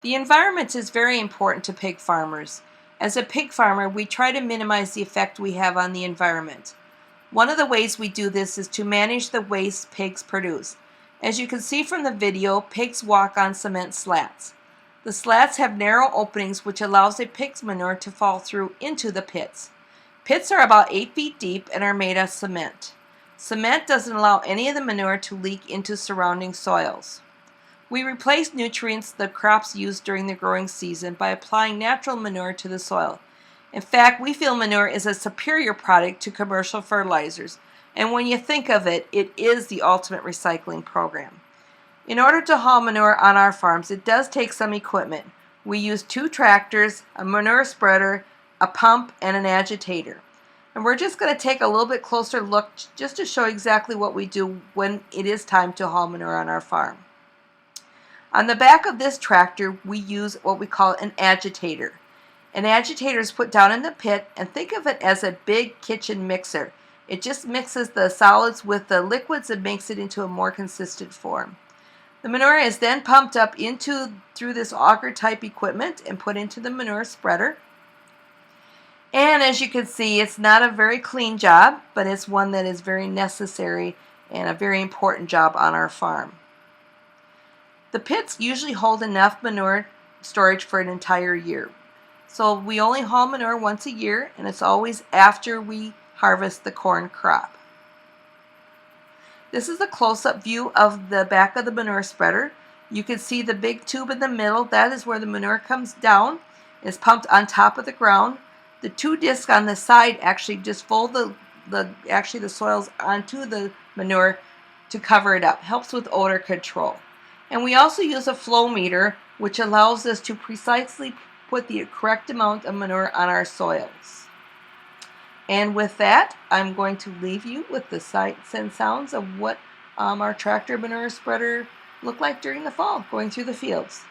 The environment is very important to pig farmers. As a pig farmer, we try to minimize the effect we have on the environment. One of the ways we do this is to manage the waste pigs produce. As you can see from the video, pigs walk on cement slats. The slats have narrow openings which allows a pig's manure to fall through into the pits. Pits are about 8 feet deep and are made of cement. Cement doesn't allow any of the manure to leak into surrounding soils. We replace nutrients the crops use during the growing season by applying natural manure to the soil. In fact, we feel manure is a superior product to commercial fertilizers, and when you think of it, it is the ultimate recycling program. In order to haul manure on our farms, it does take some equipment. We use 2 tractors, a manure spreader, a pump, and an agitator. And we're just going to take a little bit closer look just to show exactly what we do when it is time to haul manure on our farm. On the back of this tractor, we use what we call an agitator. An agitator is put down in the pit, and think of it as a big kitchen mixer. It just mixes the solids with the liquids and makes it into a more consistent form. The manure is then pumped up through this auger type equipment and put into the manure spreader. And as you can see, it's not a very clean job, but it's one that is very necessary and a very important job on our farm. The pits usually hold enough manure storage for an entire year. So we only haul manure once a year, and it's always after we harvest the corn crop. This is a close-up view of the back of the manure spreader. You can see the big tube in the middle. That is where the manure comes down. It's pumped on top of the ground. The 2 discs on the side actually just fold the soils onto the manure to cover it up. Helps with odor control. And we also use a flow meter, which allows us to precisely put the correct amount of manure on our soils. And with that, I'm going to leave you with the sights and sounds of what our tractor manure spreader looked like during the fall, going through the fields.